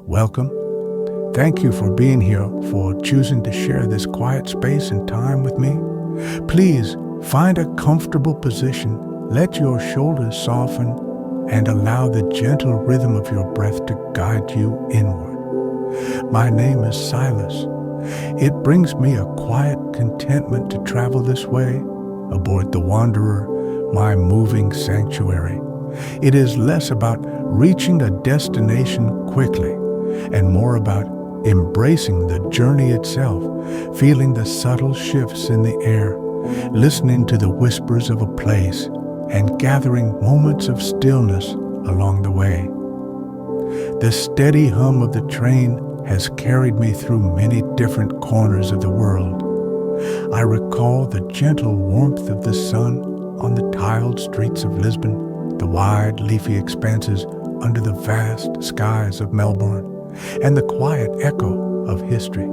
welcome. Thank you for being here, for choosing to share this quiet space and time with me. Please find a comfortable position, let your shoulders soften, and allow the gentle rhythm of your breath to guide you inward. My name is Silas. It brings me a quiet contentment to travel this way, aboard the Wanderer, my moving sanctuary. It is less about reaching a destination quickly and more about embracing the journey itself, feeling the subtle shifts in the air, listening to the whispers of a place, and gathering moments of stillness along the way. The steady hum of the train has carried me through many different corners of the world. I recall the gentle warmth of the sun on the tiled streets of Lisbon, the wide leafy expanses under the vast skies of Melbourne, and the quiet echo of history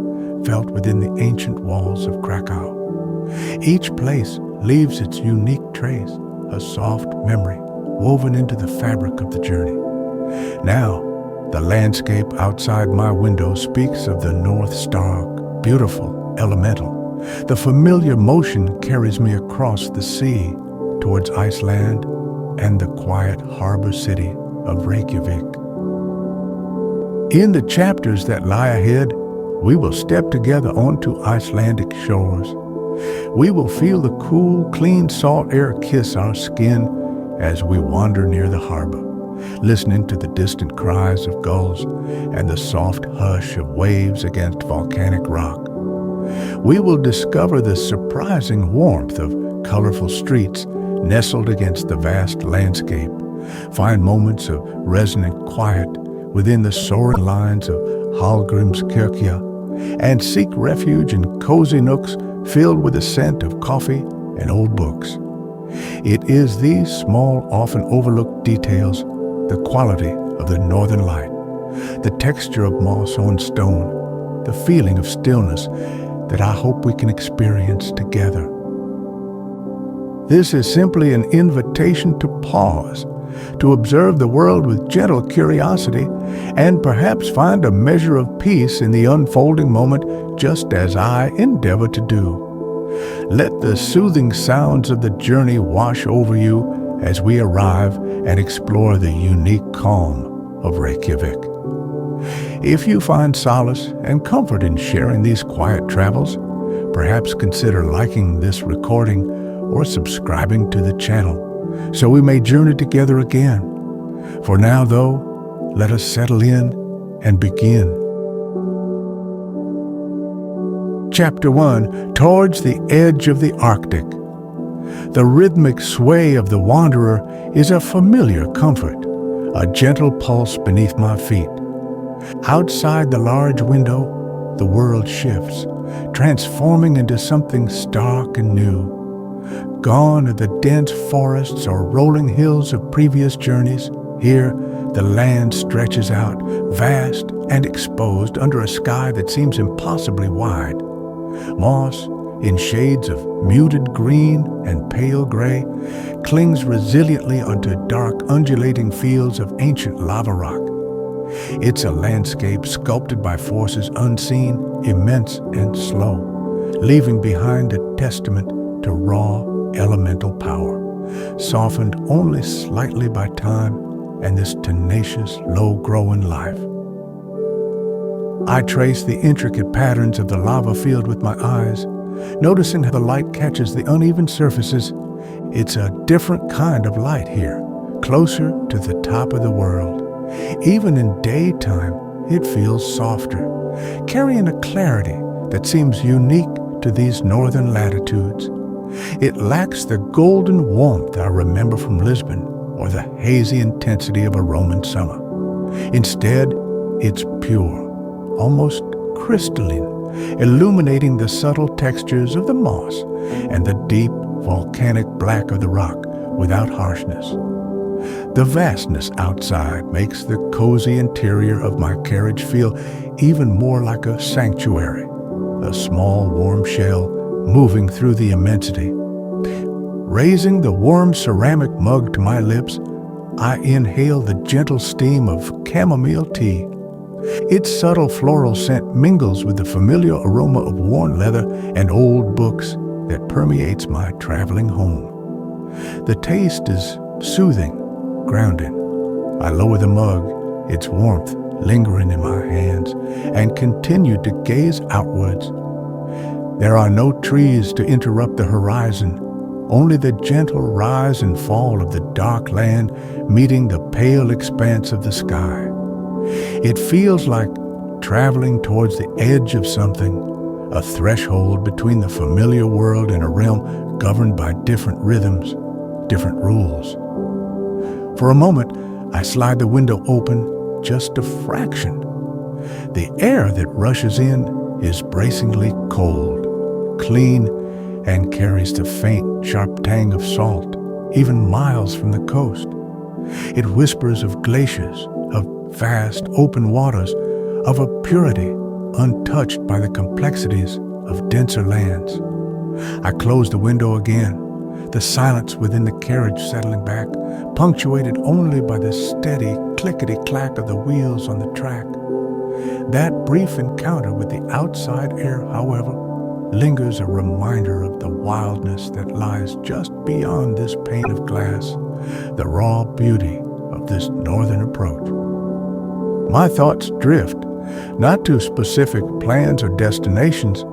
felt within the ancient walls of Krakow. Each place leaves its unique trace, a soft memory woven into the fabric of the journey. Now, the landscape outside my window speaks of the North Star, beautiful, elemental. The familiar motion carries me across the sea towards Iceland and the quiet harbor city of Reykjavik. In the chapters that lie ahead, we will step together onto Icelandic shores. We will feel the cool, clean salt air kiss our skin as we wander near the harbor, listening to the distant cries of gulls and the soft hush of waves against volcanic rock. We will discover the surprising warmth of colorful streets nestled against the vast landscape, find moments of resonant quiet within the soaring lines of Hallgrímskirkja, and seek refuge in cozy nooks filled with the scent of coffee and old books. It is these small, often overlooked details, the quality of the northern light, the texture of moss on stone, the feeling of stillness that I hope we can experience together. This is simply an invitation to pause, to observe the world with gentle curiosity, and perhaps find a measure of peace in the unfolding moment, just as I endeavor to do. Let the soothing sounds of the journey wash over you as we arrive and explore the unique calm of Reykjavik. If you find solace and comfort in sharing these quiet travels, perhaps consider liking this recording or subscribing to the channel so we may journey together again. For now, though, let us settle in and begin. Chapter 1, Towards the Edge of the Arctic. The rhythmic sway of the wanderer is a familiar comfort, a gentle pulse beneath my feet. Outside the large window, the world shifts, transforming into something stark and new. Gone are the dense forests or rolling hills of previous journeys. Here, the land stretches out, vast and exposed under a sky that seems impossibly wide. Moss, in shades of muted green and pale gray, clings resiliently onto dark, undulating fields of ancient lava rock. It's a landscape sculpted by forces unseen, immense and slow, leaving behind a testament to raw, elemental power, softened only slightly by time and this tenacious, low-growing life. I trace the intricate patterns of the lava field with my eyes, noticing how the light catches the uneven surfaces. It's a different kind of light here, closer to the top of the world. Even in daytime, it feels softer, carrying a clarity that seems unique to these northern latitudes. It lacks the golden warmth I remember from Lisbon or the hazy intensity of a Roman summer. Instead, it's pure, almost crystalline, illuminating the subtle textures of the moss and the deep volcanic black of the rock without harshness. The vastness outside makes the cozy interior of my carriage feel even more like a sanctuary, a small warm shell moving through the immensity. Raising the warm ceramic mug to my lips, I inhale the gentle steam of chamomile tea. Its subtle floral scent mingles with the familiar aroma of worn leather and old books that permeates my traveling home. The taste is soothing, grounding. I lower the mug, its warmth lingering in my hands, and continue to gaze outwards. There are no trees to interrupt the horizon, only the gentle rise and fall of the dark land meeting the pale expanse of the sky. It feels like traveling towards the edge of something, a threshold between the familiar world and a realm governed by different rhythms, different rules. For a moment, I slide the window open just a fraction. The air that rushes in is bracingly cold, clean, and carries the faint, sharp tang of salt, even miles from the coast. It whispers of glaciers, of vast open waters, of a purity untouched by the complexities of denser lands. I close the window again, the silence within the carriage settling back, punctuated only by the steady clickety-clack of the wheels on the track. That brief encounter with the outside air, however, lingers a reminder of the wildness that lies just beyond this pane of glass, the raw beauty of this northern approach. My thoughts drift, not to specific plans or destinations,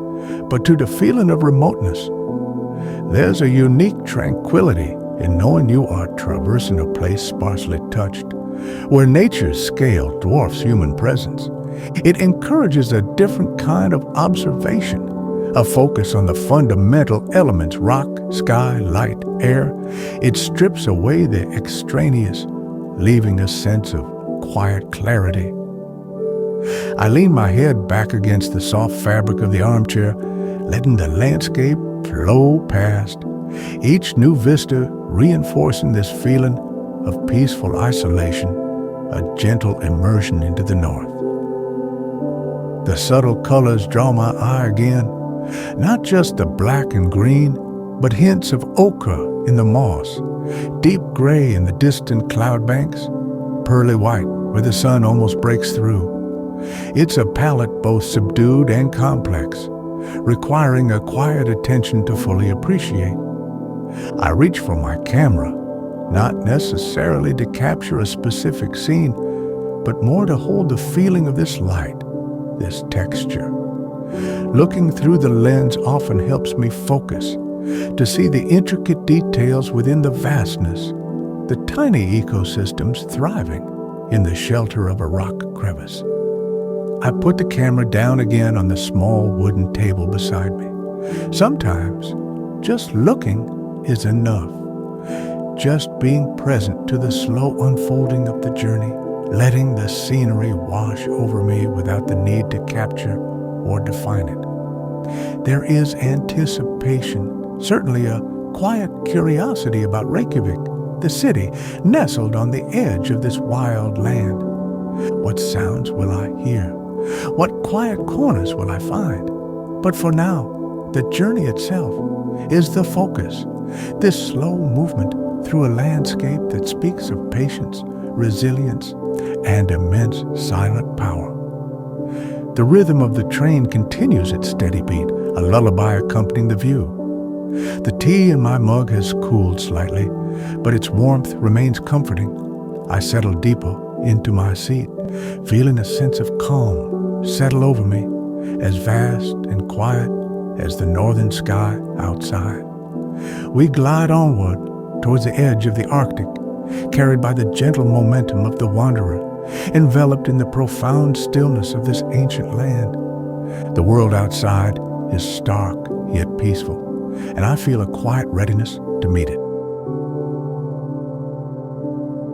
but to the feeling of remoteness. There's a unique tranquility in knowing you are traversing a place sparsely touched, where nature's scale dwarfs human presence. It encourages a different kind of observation, a focus on the fundamental elements: rock, sky, light, air. It strips away the extraneous, leaving a sense of quiet clarity. I lean my head back against the soft fabric of the armchair, letting the landscape flow past, each new vista reinforcing this feeling of peaceful isolation, a gentle immersion into the north. The subtle colors draw my eye again, not just the black and green, but hints of ochre in the moss, deep gray in the distant cloud banks, pearly white where the sun almost breaks through. It's a palette both subdued and complex, requiring a quiet attention to fully appreciate. I reach for my camera, not necessarily to capture a specific scene, but more to hold the feeling of this light, this texture. Looking through the lens often helps me focus, to see the intricate details within the vastness, the tiny ecosystems thriving in the shelter of a rock crevice. I put the camera down again on the small wooden table beside me. Sometimes just looking is enough. Just being present to the slow unfolding of the journey, letting the scenery wash over me without the need to capture or define it. There is anticipation, certainly a quiet curiosity about Reykjavik, the city nestled on the edge of this wild land. What sounds will I hear? What quiet corners will I find? But for now, the journey itself is the focus, this slow movement through a landscape that speaks of patience, resilience, and immense silent power. The rhythm of the train continues its steady beat, a lullaby accompanying the view. The tea in my mug has cooled slightly, but its warmth remains comforting. I settle deeper into my seat, feeling a sense of calm settle over me, as vast and quiet as the northern sky outside. We glide onward towards the edge of the Arctic, carried by the gentle momentum of the wanderer, enveloped in the profound stillness of this ancient land. The world outside is stark yet peaceful, and I feel a quiet readiness to meet it.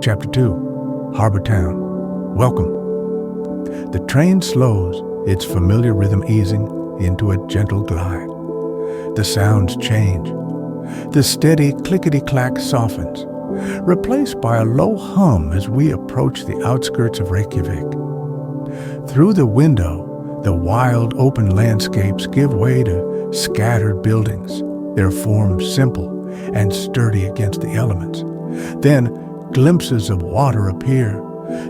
Chapter 2, Harbour Town. Welcome. The train slows, its familiar rhythm easing into a gentle glide. The sounds change. The steady clickety-clack softens, replaced by a low hum as we approach the outskirts of Reykjavik. Through the window, the wild open landscapes give way to scattered buildings, their forms simple and sturdy against the elements. Then glimpses of water appear,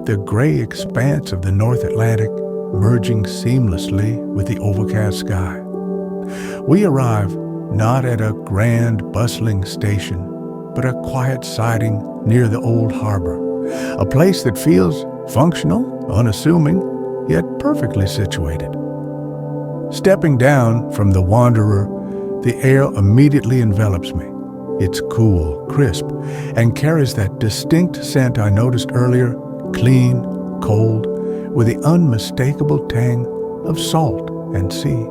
the gray expanse of the North Atlantic merging seamlessly with the overcast sky. We arrive not at a grand, bustling station, but a quiet siding near the old harbor, a place that feels functional, unassuming, yet perfectly situated. Stepping down from the Wanderer, the air immediately envelops me. It's cool, crisp, and carries that distinct scent I noticed earlier, clean, cold, with the unmistakable tang of salt and sea.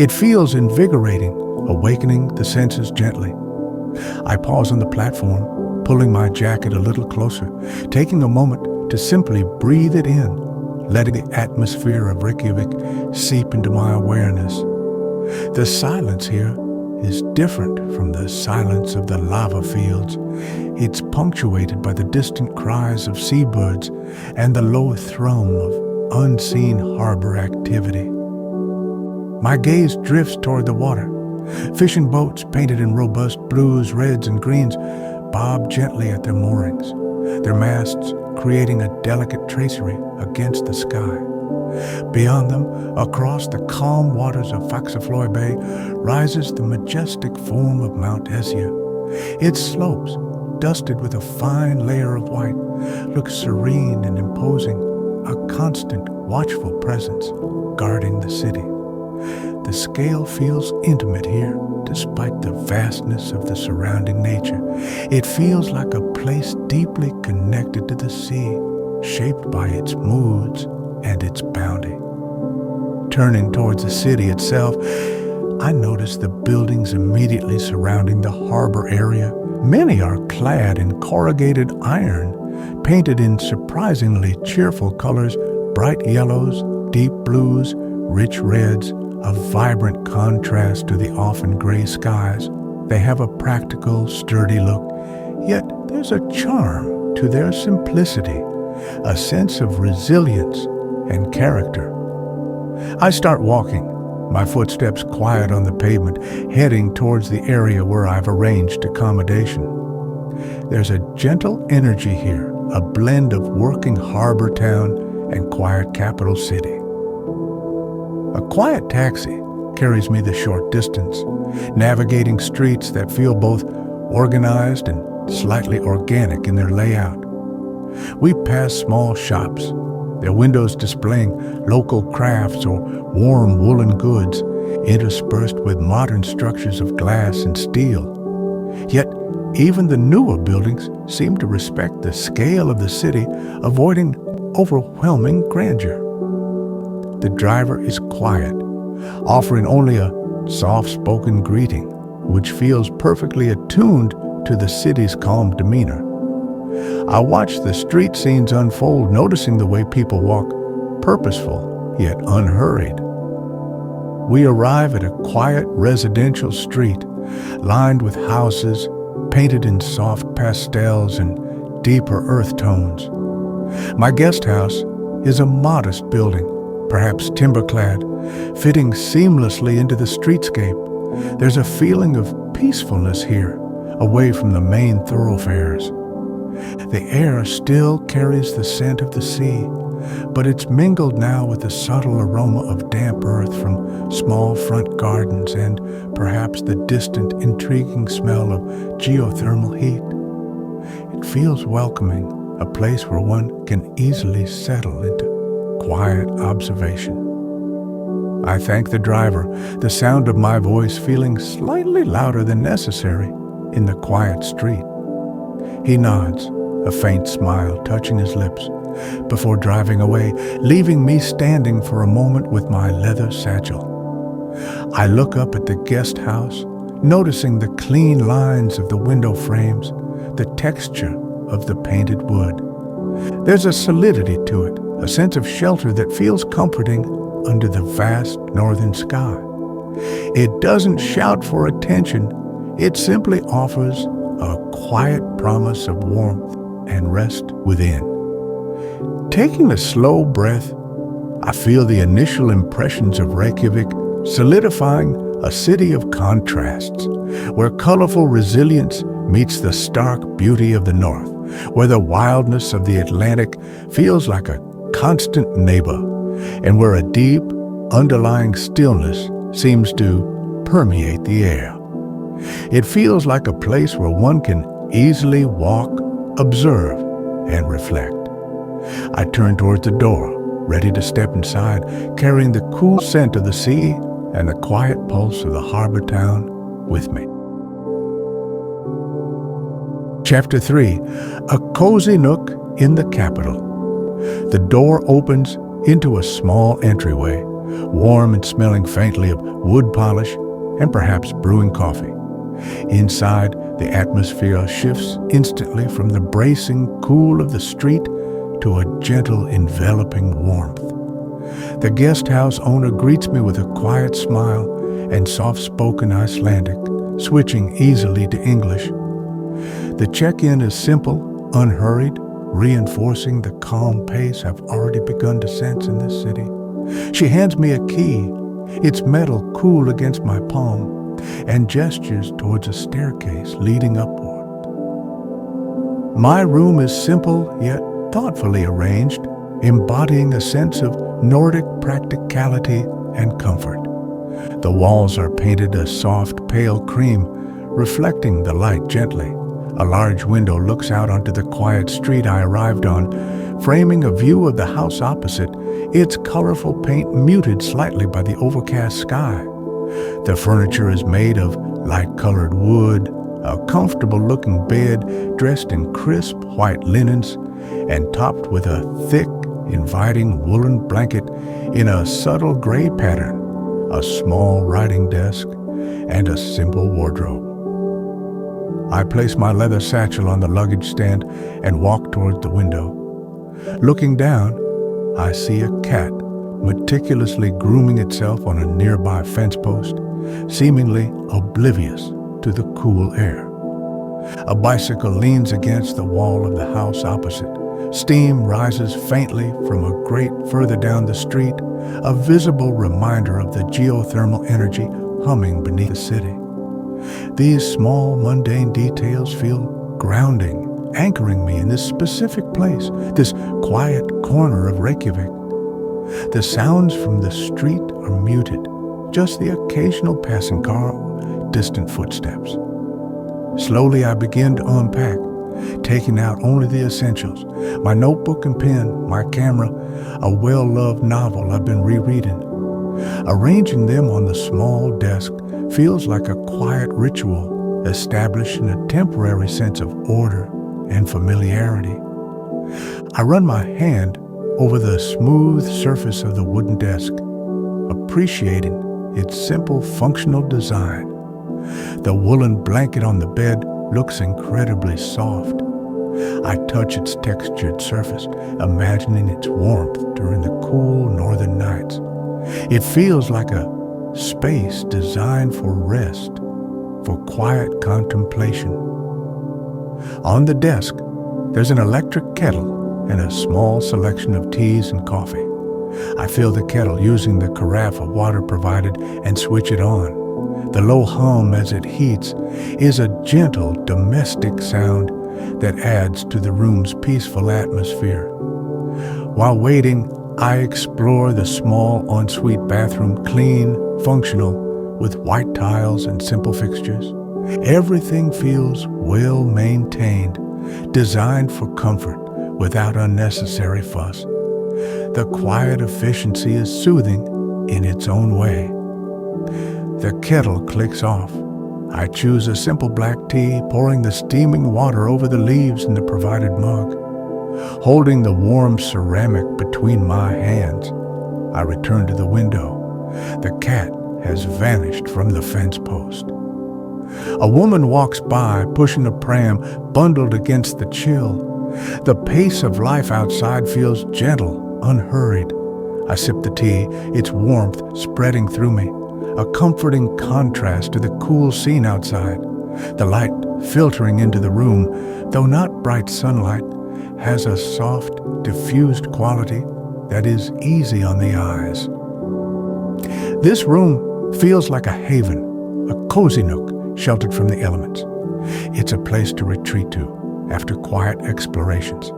It feels invigorating, awakening the senses gently. I pause on the platform, pulling my jacket a little closer, taking a moment to simply breathe it in, letting the atmosphere of Reykjavik seep into my awareness. The silence here is different from the silence of the lava fields. It's punctuated by the distant cries of seabirds and the low thrum of unseen harbor activity. My gaze drifts toward the water. Fishing boats painted in robust blues, reds, and greens bob gently at their moorings, their masts creating a delicate tracery against the sky. Beyond them, across the calm waters of Faxaflói Bay, rises the majestic form of Mount Esja. Its slopes, dusted with a fine layer of white, look serene and imposing, a constant, watchful presence guarding the city. The scale feels intimate here, despite the vastness of the surrounding nature. It feels like a place deeply connected to the sea, shaped by its moods and its bounty. Turning towards the city itself, I notice the buildings immediately surrounding the harbor area. Many are clad in corrugated iron, painted in surprisingly cheerful colors, bright yellows, deep blues, rich reds, a vibrant contrast to the often gray skies. They have a practical, sturdy look, yet there's a charm to their simplicity, a sense of resilience and character. I start walking, my footsteps quiet on the pavement, heading towards the area where I've arranged accommodation. There's a gentle energy here, a blend of working harbor town and quiet capital city. A quiet taxi carries me the short distance, navigating streets that feel both organized and slightly organic in their layout. We pass small shops, their windows displaying local crafts or warm woolen goods, interspersed with modern structures of glass and steel. Yet, even the newer buildings seem to respect the scale of the city, avoiding overwhelming grandeur. The driver is quiet, offering only a soft-spoken greeting, which feels perfectly attuned to the city's calm demeanor. I watch the street scenes unfold, noticing the way people walk, purposeful yet unhurried. We arrive at a quiet residential street, lined with houses painted in soft pastels and deeper earth tones. My guest house is a modest building, perhaps timber-clad, fitting seamlessly into the streetscape. There's a feeling of peacefulness here, away from the main thoroughfares. The air still carries the scent of the sea, but it's mingled now with the subtle aroma of damp earth from small front gardens and perhaps the distant, intriguing smell of geothermal heat. It feels welcoming, a place where one can easily settle into quiet observation. I thank the driver, the sound of my voice feeling slightly louder than necessary in the quiet street. He nods, a faint smile touching his lips, before driving away, leaving me standing for a moment with my leather satchel. I look up at the guest house, noticing the clean lines of the window frames, the texture of the painted wood. There's a solidity to it, a sense of shelter that feels comforting under the vast northern sky. It doesn't shout for attention, it simply offers a quiet promise of warmth and rest within. Taking a slow breath, I feel the initial impressions of Reykjavik solidifying, a city of contrasts, where colorful resilience meets the stark beauty of the north, where the wildness of the Atlantic feels like a constant neighbor, and where a deep, underlying stillness seems to permeate the air. It feels like a place where one can easily walk, observe, and reflect. I turn towards the door, ready to step inside, carrying the cool scent of the sea and the quiet pulse of the harbor town with me. Chapter 3, a cozy nook in the capital. The door opens into a small entryway, warm and smelling faintly of wood polish and perhaps brewing coffee. Inside, the atmosphere shifts instantly from the bracing cool of the street to a gentle, enveloping warmth. The guest house owner greets me with a quiet smile and soft-spoken Icelandic, switching easily to English. The check-in is simple, unhurried, reinforcing the calm pace I've already begun to sense in this city. She hands me a key, its metal cool against my palm, and gestures towards a staircase leading upward. My room is simple yet thoughtfully arranged, embodying a sense of Nordic practicality and comfort. The walls are painted a soft, pale cream, reflecting the light gently. A large window looks out onto the quiet street I arrived on, framing a view of the house opposite, its colorful paint muted slightly by the overcast sky. The furniture is made of light-colored wood, a comfortable-looking bed dressed in crisp white linens and topped with a thick, inviting woolen blanket in a subtle gray pattern, a small writing desk, and a simple wardrobe. I place my leather satchel on the luggage stand and walk toward the window. Looking down, I see a cat meticulously grooming itself on a nearby fence post, seemingly oblivious to the cool air. A bicycle leans against the wall of the house opposite. Steam rises faintly from a grate further down the street, a visible reminder of the geothermal energy humming beneath the city. These small, mundane details feel grounding, anchoring me in this specific place, this quiet corner of Reykjavik. The sounds from the street are muted, just the occasional passing car, distant footsteps. Slowly I begin to unpack, taking out only the essentials, my notebook and pen, my camera, a well-loved novel I've been rereading. Arranging them on the small desk feels like a quiet ritual, establishing a temporary sense of order and familiarity. I run my hand over the smooth surface of the wooden desk, appreciating its simple functional design. The woolen blanket on the bed looks incredibly soft. I touch its textured surface, imagining its warmth during the cool northern nights. It feels like a space designed for rest, for quiet contemplation. On the desk, there's an electric kettle and a small selection of teas and coffee. I fill the kettle using the carafe of water provided and switch it on. The low hum as it heats is a gentle domestic sound that adds to the room's peaceful atmosphere. While waiting, I explore the small ensuite bathroom, clean, functional, with white tiles and simple fixtures. Everything feels well maintained, designed for comfort without unnecessary fuss. The quiet efficiency is soothing in its own way. The kettle clicks off. I choose a simple black tea, pouring the steaming water over the leaves in the provided mug. Holding the warm ceramic between my hands, I return to the window. The cat has vanished from the fence post. A woman walks by, pushing a pram, bundled against the chill. The pace of life outside feels gentle, unhurried. I sip the tea, its warmth spreading through me, a comforting contrast to the cool scene outside. The light filtering into the room, though not bright sunlight, has a soft, diffused quality that is easy on the eyes. This room feels like a haven, a cozy nook sheltered from the elements. It's a place to retreat to, after quiet explorations,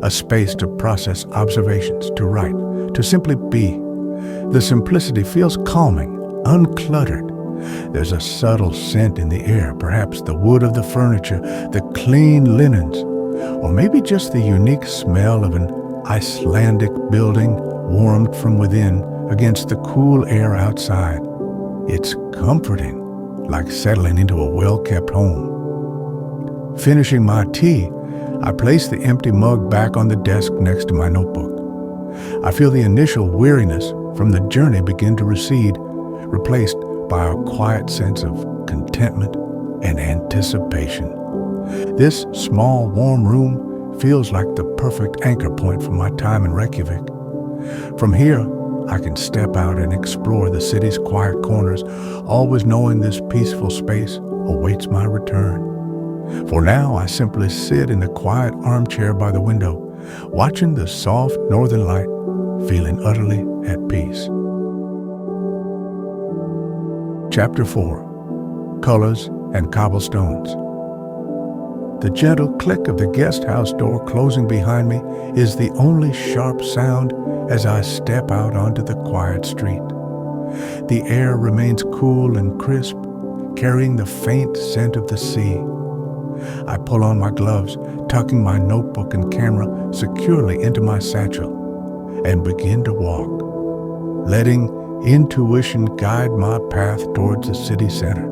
a space to process observations, to write, to simply be. The simplicity feels calming, uncluttered. There's a subtle scent in the air, perhaps the wood of the furniture, the clean linens, or maybe just the unique smell of an Icelandic building warmed from within against the cool air outside. It's comforting, like settling into a well-kept home. Finishing my tea, I place the empty mug back on the desk next to my notebook. I feel the initial weariness from the journey begin to recede, replaced by a quiet sense of contentment and anticipation. This small, warm room feels like the perfect anchor point for my time in Reykjavik. From here, I can step out and explore the city's quiet corners, always knowing this peaceful space awaits my return. For now, I simply sit in the quiet armchair by the window, watching the soft northern light, feeling utterly at peace. Chapter 4. Colors and Cobblestones. The gentle click of the guest house door closing behind me is the only sharp sound as I step out onto the quiet street. The air remains cool and crisp, carrying the faint scent of the sea. I pull on my gloves, tucking my notebook and camera securely into my satchel, and begin to walk, letting intuition guide my path towards the city center.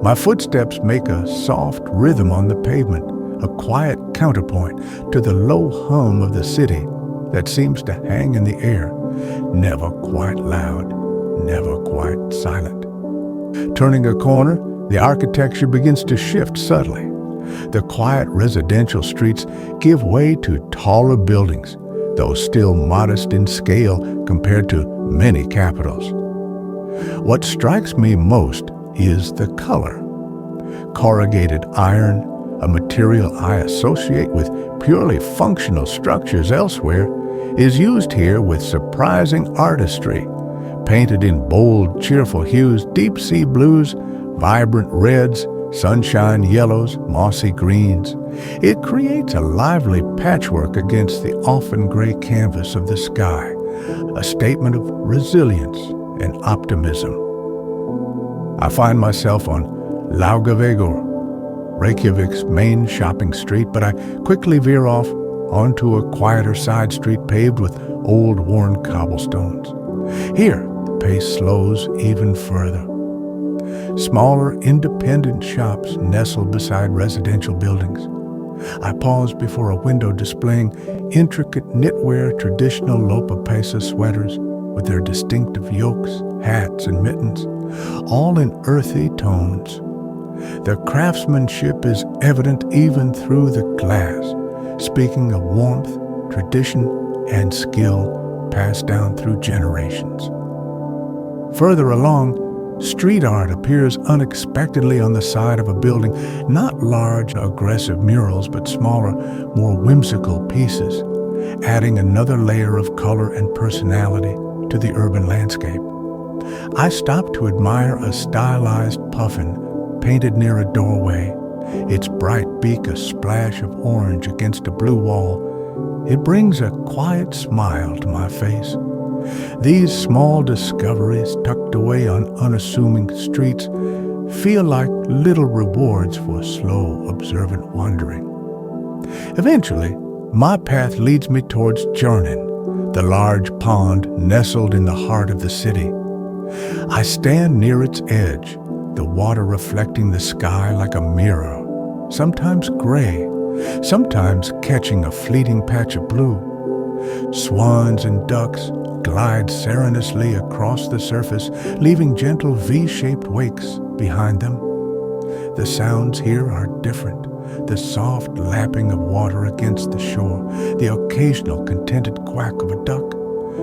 My footsteps make a soft rhythm on the pavement, a quiet counterpoint to the low hum of the city that seems to hang in the air, never quite loud, never quite silent. Turning a corner, the architecture begins to shift subtly. The quiet residential streets give way to taller buildings, though still modest in scale compared to many capitals. What strikes me most is the color. Corrugated iron, a material I associate with purely functional structures elsewhere, is used here with surprising artistry, painted in bold, cheerful hues, deep sea blues, vibrant reds, sunshine yellows, mossy greens. It creates a lively patchwork against the often gray canvas of the sky, a statement of resilience and optimism. I find myself on Hallgrímskirkja, Reykjavik's main shopping street, but I quickly veer off onto a quieter side street paved with old worn cobblestones. Here, the pace slows even further. Smaller, independent shops nestle beside residential buildings. I pause before a window displaying intricate knitwear traditional Lopapesa sweaters with their distinctive yokes, hats, and mittens, all in earthy tones. The craftsmanship is evident even through the glass, speaking of warmth, tradition, and skill passed down through generations. Further along, street art appears unexpectedly on the side of a building, not large, aggressive murals, but smaller, more whimsical pieces, adding another layer of color and personality to the urban landscape. I stop to admire a stylized puffin painted near a doorway, its bright beak a splash of orange against a blue wall. It brings a quiet smile to my face. These small discoveries tucked away on unassuming streets feel like little rewards for slow, observant wandering. Eventually, my path leads me towards Tjörnin, the large pond nestled in the heart of the city. I stand near its edge, the water reflecting the sky like a mirror, sometimes gray, sometimes catching a fleeting patch of blue. Swans and ducks glide serenely across the surface, leaving gentle V-shaped wakes behind them. The sounds here are different. The soft lapping of water against the shore, the occasional contented quack of a duck,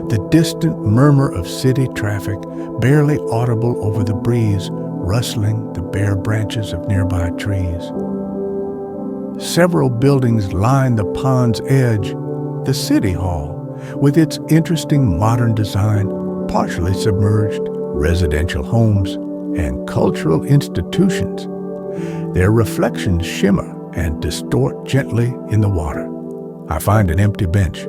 the distant murmur of city traffic, barely audible over the breeze, rustling the bare branches of nearby trees. Several buildings line the pond's edge. The City Hall, with its interesting modern design, partially submerged, residential homes, and cultural institutions. Their reflections shimmer and distort gently in the water. I find an empty bench,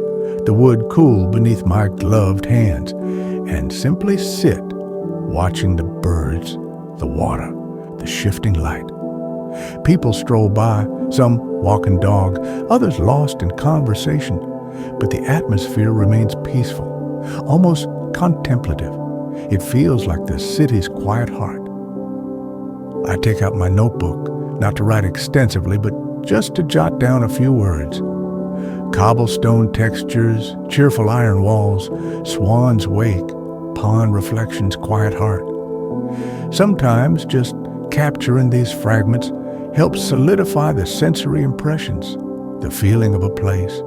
the wood cool beneath my gloved hands, and simply sit, watching the birds, the water, the shifting light. People stroll by, some walking dog, others lost in conversation, but the atmosphere remains peaceful, almost contemplative. It feels like the city's quiet heart. I take out my notebook, not to write extensively, but just to jot down a few words. Cobblestone textures, cheerful iron walls, swan's wake, pond reflections, quiet heart. Sometimes just capturing these fragments helps solidify the sensory impressions, the feeling of a place.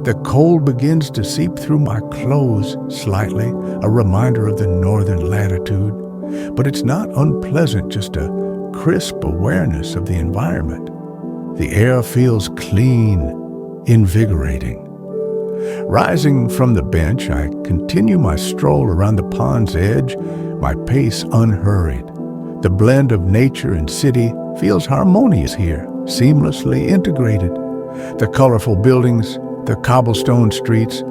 The cold begins to seep through my clothes slightly, a reminder of the northern latitude. But it's not unpleasant, just a crisp awareness of the environment. The air feels clean, invigorating. Rising from the bench, I continue my stroll around the pond's edge, my pace unhurried. The blend of nature and city feels harmonious here, seamlessly integrated. The colorful buildings, the cobblestone streets,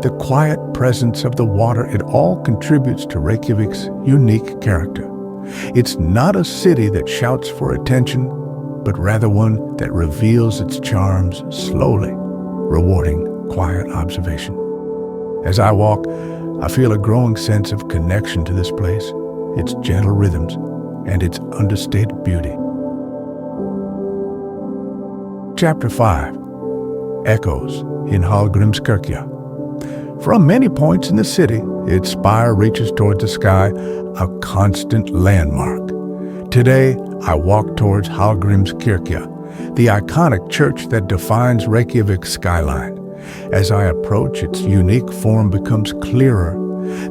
the quiet presence of the water, it all contributes to Reykjavik's unique character. It's not a city that shouts for attention, but rather one that reveals its charms slowly, rewarding quiet observation. As I walk, I feel a growing sense of connection to this place, its gentle rhythms, and its understated beauty. Chapter 5. Echoes in Hallgrímskirkja. From many points in the city, its spire reaches towards the sky, a constant landmark. Today, I walk towards Hallgrímskirkja, the iconic church that defines Reykjavik's skyline. As I approach, its unique form becomes clearer.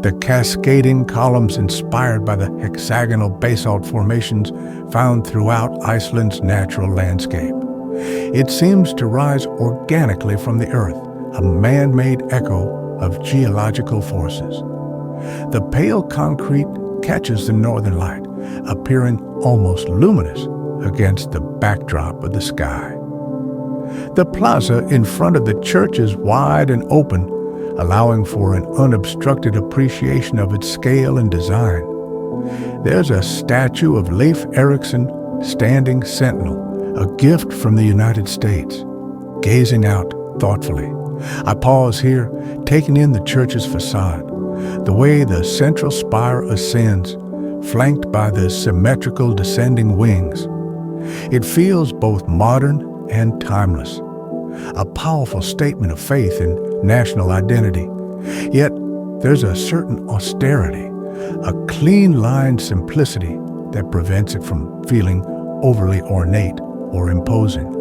The cascading columns inspired by the hexagonal basalt formations found throughout Iceland's natural landscape. It seems to rise organically from the earth, a man-made echo of geological forces. The pale concrete catches the northern light, appearing almost luminous against the backdrop of the sky. The plaza in front of the church is wide and open, allowing for an unobstructed appreciation of its scale and design. There's a statue of Leif Erikson standing sentinel, a gift from the United States, gazing out thoughtfully. I pause here, taking in the church's facade, the way the central spire ascends, flanked by the symmetrical descending wings. It feels both modern and timeless, a powerful statement of faith and national identity. Yet there's a certain austerity, a clean-lined simplicity that prevents it from feeling overly ornate or imposing.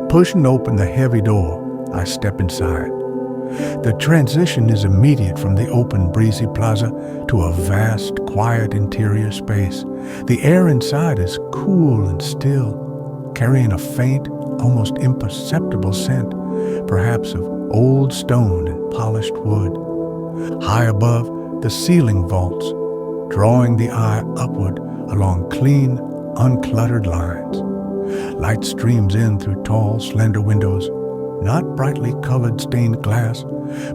Pushing open the heavy door, I step inside. The transition is immediate from the open, breezy plaza to a vast, quiet interior space. The air inside is cool and still, carrying a faint, almost imperceptible scent, perhaps of old stone and polished wood. High above, the ceiling vaults, drawing the eye upward along clean, uncluttered lines. Light streams in through tall, slender windows, not brightly colored stained glass,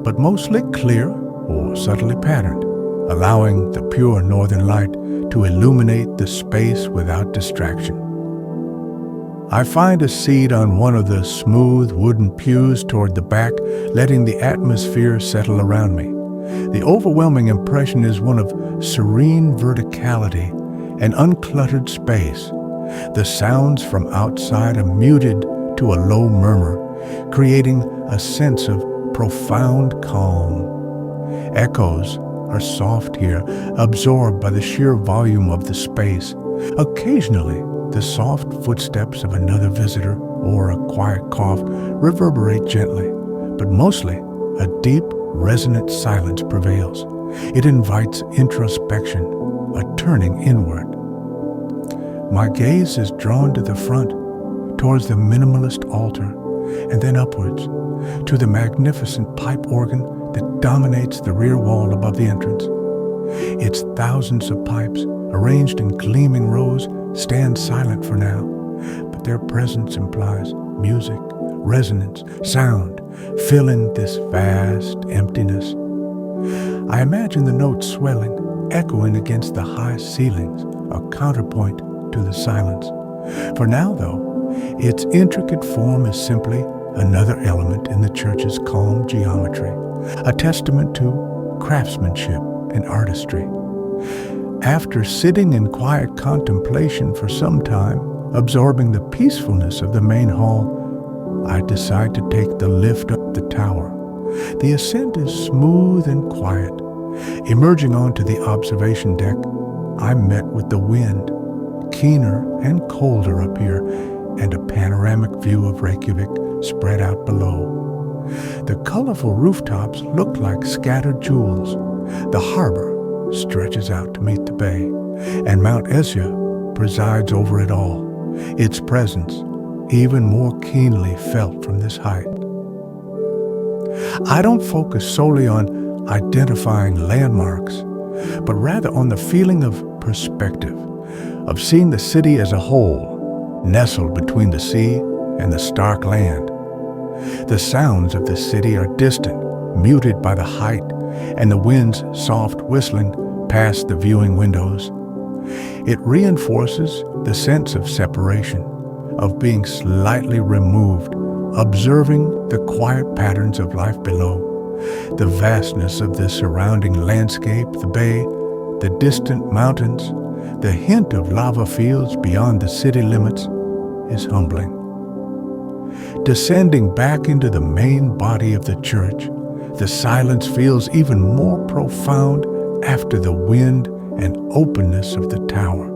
but mostly clear or subtly patterned, allowing the pure northern light to illuminate the space without distraction. I find a seat on one of the smooth wooden pews toward the back, letting the atmosphere settle around me. The overwhelming impression is one of serene verticality and uncluttered space. The sounds from outside are muted to a low murmur, creating a sense of profound calm. Echoes are soft here, absorbed by the sheer volume of the space. Occasionally, the soft footsteps of another visitor or a quiet cough reverberate gently, but mostly a deep, resonant silence prevails. It invites introspection, a turning inward. My gaze is drawn to the front, towards the minimalist altar, and then upwards to the magnificent pipe organ that dominates the rear wall above the entrance. Its thousands of pipes, arranged in gleaming rows, stand silent for now, but their presence implies music, resonance, sound, filling this vast emptiness. I imagine the notes swelling, echoing against the high ceilings, a counterpoint to the silence. For now, though, its intricate form is simply another element in the church's calm geometry, a testament to craftsmanship and artistry. After sitting in quiet contemplation for some time, absorbing the peacefulness of the main hall, I decide to take the lift up the tower. The ascent is smooth and quiet. Emerging onto the observation deck, I'm met with the wind, keener and colder up here, and a panoramic view of Reykjavik spread out below. The colorful rooftops look like scattered jewels. The harbor stretches out to meet the bay, and Mount Esja presides over it all, its presence even more keenly felt from this height. I don't focus solely on identifying landmarks, but rather on the feeling of perspective, of seeing the city as a whole, nestled between the sea and the stark land. The sounds of the city are distant, muted by the height and the wind's soft whistling past the viewing windows. It reinforces the sense of separation, of being slightly removed, observing the quiet patterns of life below, the vastness of the surrounding landscape, the bay, the distant mountains, the hint of lava fields beyond the city limits is humbling. Descending back into the main body of the church, the silence feels even more profound after the wind and openness of the tower.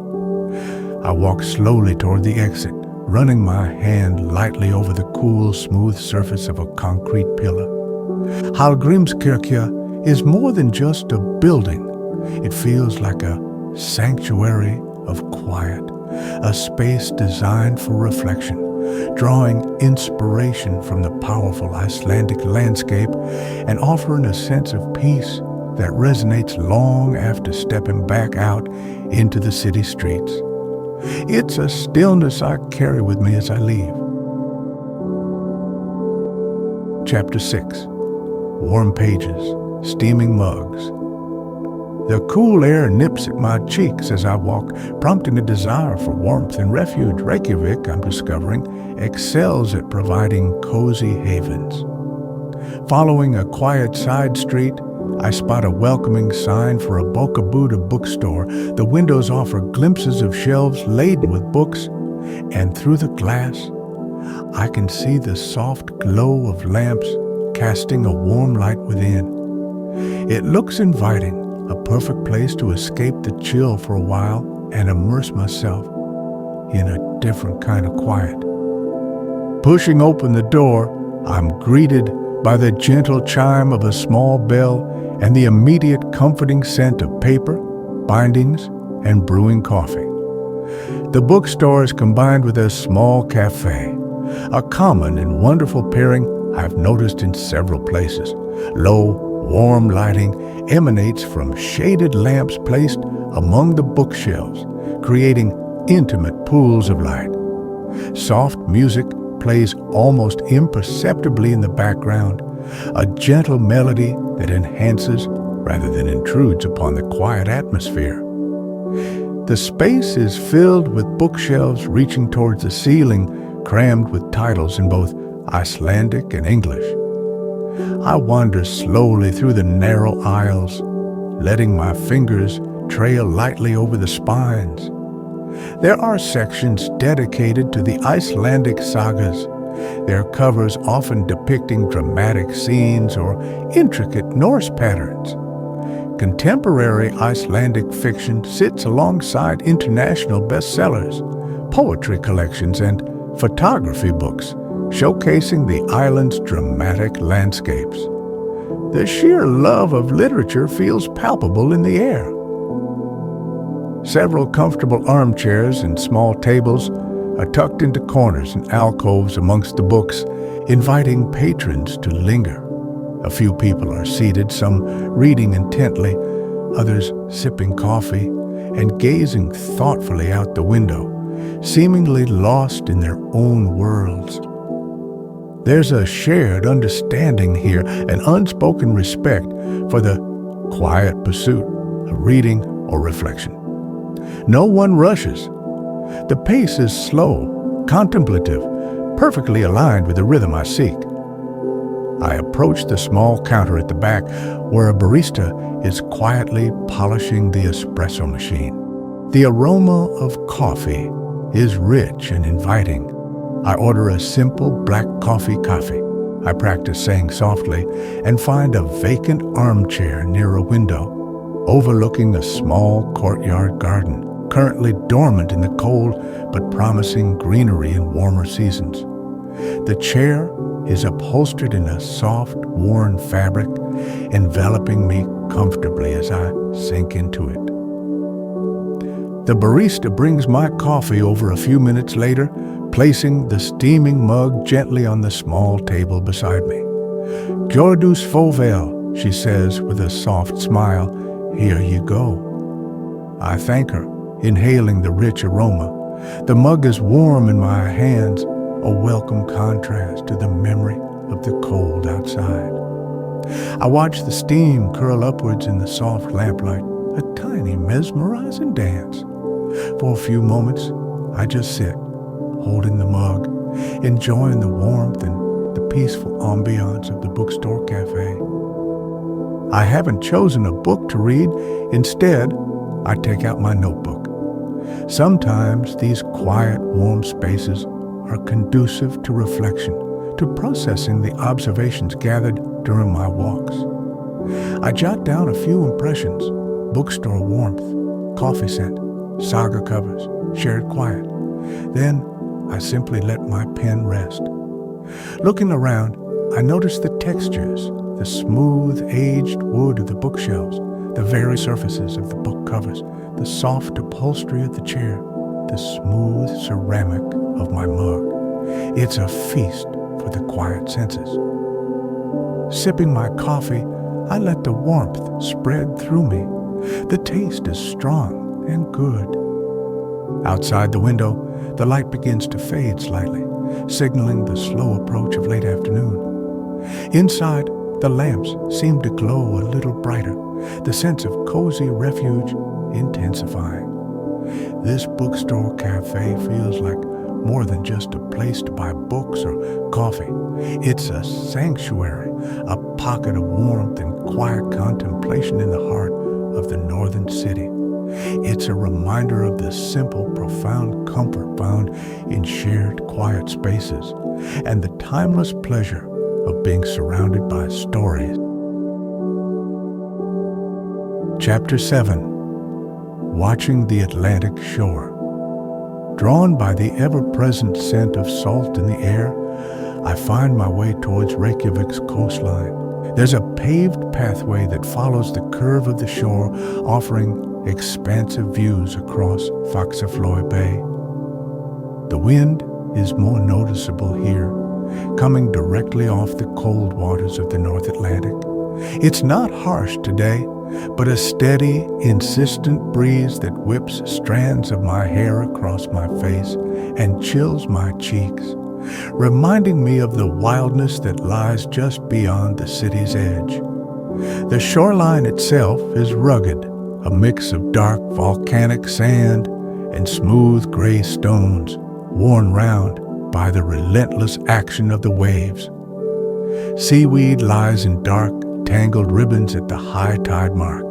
I walk slowly toward the exit, running my hand lightly over the cool, smooth surface of a concrete pillar. Hallgrímskirkja is more than just a building. It feels like a sanctuary of quiet, a space designed for reflection, drawing inspiration from the powerful Icelandic landscape and offering a sense of peace that resonates long after stepping back out into the city streets. It's a stillness I carry with me as I leave. Chapter 6. Warm pages, steaming mugs. The cool air nips at my cheeks as I walk, prompting a desire for warmth and refuge. Reykjavik, I'm discovering, excels at providing cozy havens. Following a quiet side street, I spot a welcoming sign for a Bókabúðir bookstore. The windows offer glimpses of shelves laden with books, and through the glass, I can see the soft glow of lamps casting a warm light within. It looks inviting, a perfect place to escape the chill for a while and immerse myself in a different kind of quiet. Pushing open the door, I'm greeted by the gentle chime of a small bell and the immediate comforting scent of paper, bindings, and brewing coffee. The bookstore is combined with a small cafe, a common and wonderful pairing I've noticed in several places. Low, warm lighting emanates from shaded lamps placed among the bookshelves, creating intimate pools of light. Soft music plays almost imperceptibly in the background, a gentle melody that enhances rather than intrudes upon the quiet atmosphere. The space is filled with bookshelves reaching towards the ceiling, crammed with titles in both Icelandic and English. I wander slowly through the narrow aisles, letting my fingers trail lightly over the spines. There are sections dedicated to the Icelandic sagas, their covers often depicting dramatic scenes or intricate Norse patterns. Contemporary Icelandic fiction sits alongside international bestsellers, poetry collections, and photography books, showcasing the island's dramatic landscapes. The sheer love of literature feels palpable in the air. Several comfortable armchairs and small tables are tucked into corners and alcoves amongst the books, inviting patrons to linger. A few people are seated, some reading intently, others sipping coffee and gazing thoughtfully out the window, seemingly lost in their own worlds. There's a shared understanding here, an unspoken respect for the quiet pursuit of reading or reflection. No one rushes. The pace is slow, contemplative, perfectly aligned with the rhythm I seek. I approach the small counter at the back where a barista is quietly polishing the espresso machine. The aroma of coffee is rich and inviting. I order a simple black coffee. I practice saying softly and find a vacant armchair near a window, overlooking a small courtyard garden, currently dormant in the cold but promising greenery in warmer seasons. The chair is upholstered in a soft, worn fabric, enveloping me comfortably as I sink into it. The barista brings my coffee over a few minutes later, placing the steaming mug gently on the small table beside me. "Gjordus fovel," she says with a soft smile. "Here you go." I thank her, inhaling the rich aroma. The mug is warm in my hands, a welcome contrast to the memory of the cold outside. I watch the steam curl upwards in the soft lamplight, a tiny mesmerizing dance. For a few moments, I just sit, holding the mug, enjoying the warmth and the peaceful ambiance of the bookstore cafe. I haven't chosen a book to read. Instead, I take out my notebook. Sometimes these quiet, warm spaces are conducive to reflection, to processing the observations gathered during my walks. I jot down a few impressions: bookstore warmth, coffee scent, saga covers, shared quiet. Then I simply let my pen rest. Looking around, I notice the textures, the smooth, aged wood of the bookshelves, the very surfaces of the book covers, the soft upholstery of the chair, the smooth ceramic of my mug. It's a feast for the quiet senses. Sipping my coffee, I let the warmth spread through me. The taste is strong and good. Outside the window, the light begins to fade slightly, signaling the slow approach of late afternoon. Inside, the lamps seem to glow a little brighter, the sense of cozy refuge intensifying. This bookstore cafe feels like more than just a place to buy books or coffee. It's a sanctuary, a pocket of warmth and quiet contemplation in the heart of the northern city. It's a reminder of the simple, profound comfort found in shared, quiet spaces and the timeless pleasure of being surrounded by stories. Chapter 7. Watching the Atlantic Shore. Drawn by the ever-present scent of salt in the air, I find my way towards Reykjavik's coastline. There's a paved pathway that follows the curve of the shore, offering expansive views across Faxaflói Bay. The wind is more noticeable here, coming directly off the cold waters of the North Atlantic. It's not harsh today, but a steady, insistent breeze that whips strands of my hair across my face and chills my cheeks, reminding me of the wildness that lies just beyond the city's edge. The shoreline itself is rugged, a mix of dark volcanic sand and smooth gray stones, worn round by the relentless action of the waves. Seaweed lies in dark, tangled ribbons at the high tide mark.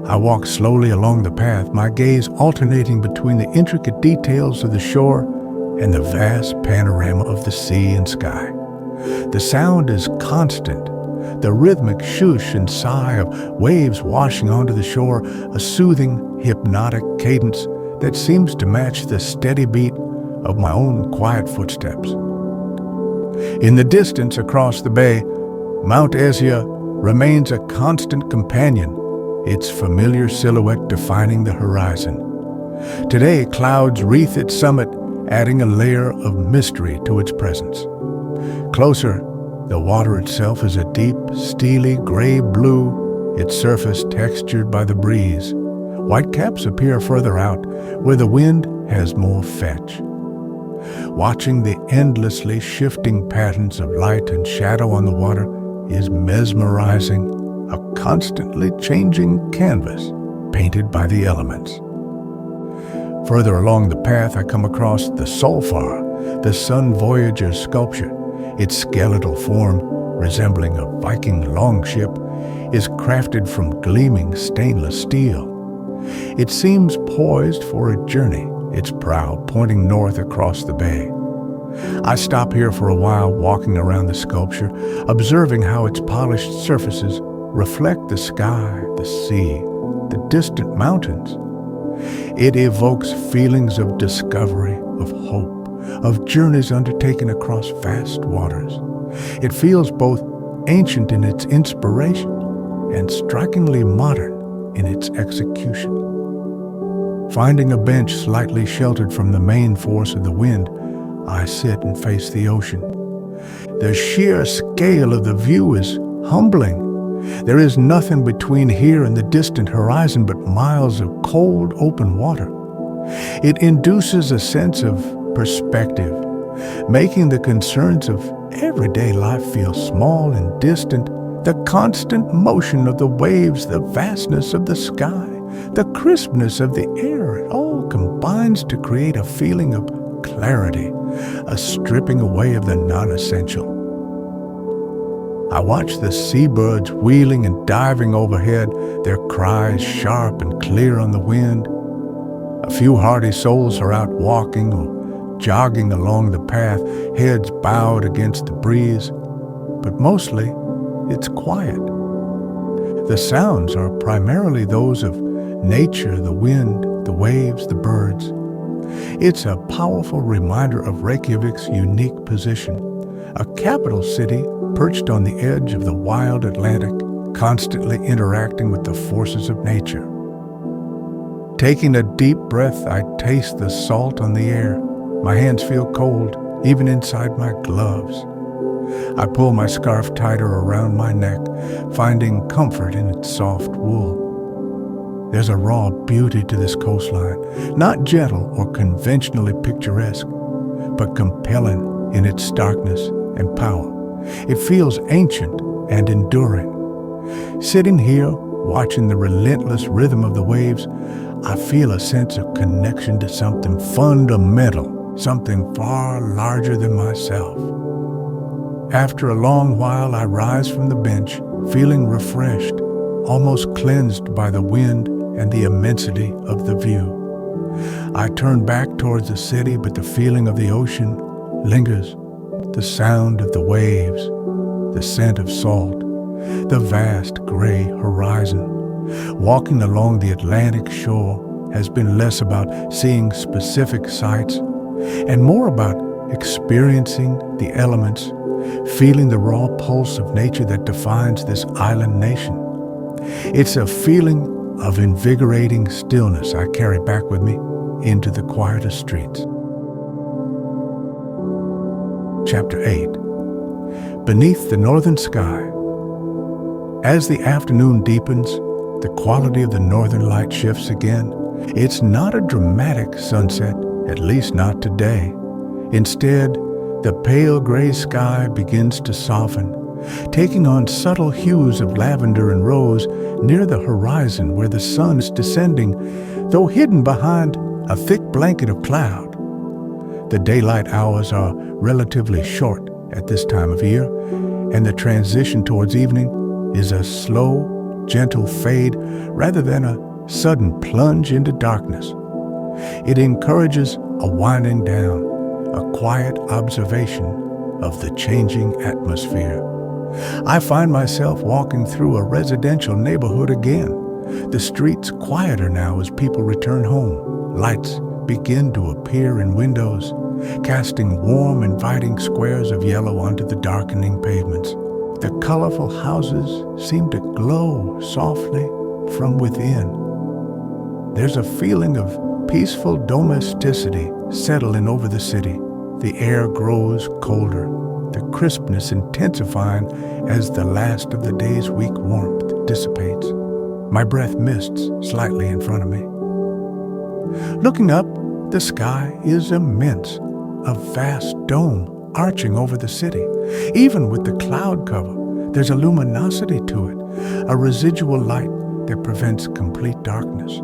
I walk slowly along the path, my gaze alternating between the intricate details of the shore and the vast panorama of the sea and sky. The sound is constant, the rhythmic shoosh and sigh of waves washing onto the shore, a soothing, hypnotic cadence that seems to match the steady beat of my own quiet footsteps. In the distance across the bay, Mount Esja remains a constant companion, its familiar silhouette defining the horizon. Today, clouds wreath its summit, adding a layer of mystery to its presence. Closer, the water itself is a deep, steely gray-blue, its surface textured by the breeze. White caps appear further out, where the wind has more fetch. Watching the endlessly shifting patterns of light and shadow on the water is mesmerizing, a constantly changing canvas painted by the elements. Further along the path, I come across the Solfar, the Sun Voyager's sculpture. Its skeletal form, resembling a Viking longship, is crafted from gleaming stainless steel. It seems poised for a journey, its prow pointing north across the bay. I stop here for a while, walking around the sculpture, observing how its polished surfaces reflect the sky, the sea, the distant mountains. It evokes feelings of discovery, of hope, of journeys undertaken across vast waters. It feels both ancient in its inspiration and strikingly modern in its execution. Finding a bench slightly sheltered from the main force of the wind, I sit and face the ocean. The sheer scale of the view is humbling. There is nothing between here and the distant horizon but miles of cold, open water. It induces a sense of perspective, making the concerns of everyday life feel small and distant. The constant motion of the waves, the vastness of the sky, the crispness of the air, it all combines to create a feeling of clarity, a stripping away of the non-essential. I watch the seabirds wheeling and diving overhead, their cries sharp and clear on the wind. A few hardy souls are out walking or jogging along the path, heads bowed against the breeze, but mostly it's quiet. The sounds are primarily those of nature, the wind, the waves, the birds. It's a powerful reminder of Reykjavik's unique position, a capital city perched on the edge of the wild Atlantic, constantly interacting with the forces of nature. Taking a deep breath, I taste the salt on the air. My hands feel cold, even inside my gloves. I pull my scarf tighter around my neck, finding comfort in its soft wool. There's a raw beauty to this coastline, not gentle or conventionally picturesque, but compelling in its starkness and power. It feels ancient and enduring. Sitting here, watching the relentless rhythm of the waves, I feel a sense of connection to something fundamental, something far larger than myself. After a long while, I rise from the bench, feeling refreshed, almost cleansed by the wind and the immensity of the view. I turn back towards the city, but the feeling of the ocean lingers. The sound of the waves, the scent of salt, the vast gray horizon. Walking along the Atlantic shore has been less about seeing specific sights and more about experiencing the elements, feeling the raw pulse of nature that defines this island nation. It's a feeling of invigorating stillness I carry back with me into the quieter streets. Chapter 8. Beneath the northern sky. As the afternoon deepens, the quality of the northern light shifts again. It's not a dramatic sunset, at least not today. Instead, the pale gray sky begins to soften, taking on subtle hues of lavender and rose near the horizon where the sun is descending, though hidden behind a thick blanket of cloud. The daylight hours are relatively short at this time of year, and the transition towards evening is a slow, gentle fade rather than a sudden plunge into darkness. It encourages a winding down, a quiet observation of the changing atmosphere. I find myself walking through a residential neighborhood again. The streets quieter now as people return home. Lights begin to appear in windows, casting warm, inviting squares of yellow onto the darkening pavements. The colorful houses seem to glow softly from within. There's a feeling of peaceful domesticity settling over the city. The air grows colder, the crispness intensifying as the last of the day's weak warmth dissipates. My breath mists slightly in front of me. Looking up, The sky is immense, a vast dome arching over the city. Even with the cloud cover, there's a luminosity to it, a residual light that prevents complete darkness.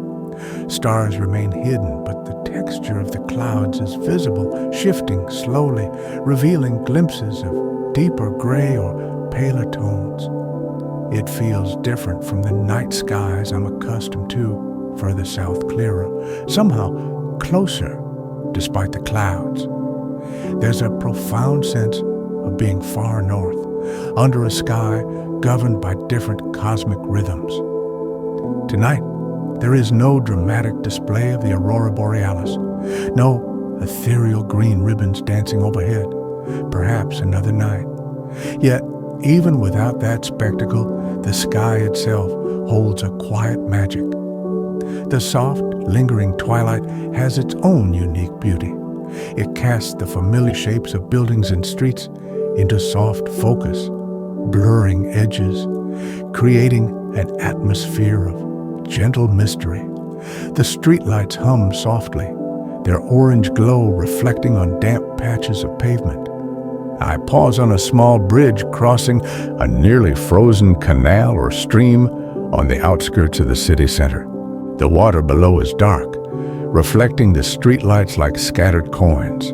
Stars remain hidden, but the texture of the clouds is visible, shifting slowly, revealing glimpses of deeper gray or paler tones. It feels different from the night skies I'm accustomed to, further south clearer, somehow closer despite the clouds. There's a profound sense of being far north, under a sky governed by different cosmic rhythms. Tonight, there is no dramatic display of the aurora borealis, no ethereal green ribbons dancing overhead, perhaps another night. Yet, even without that spectacle, the sky itself holds a quiet magic. The soft, lingering twilight has its own unique beauty. It casts the familiar shapes of buildings and streets into soft focus, blurring edges, creating an atmosphere of gentle mystery. The streetlights hum softly, their orange glow reflecting on damp patches of pavement. I pause on a small bridge crossing a nearly frozen canal or stream on the outskirts of the city center. The water below is dark, reflecting the streetlights like scattered coins.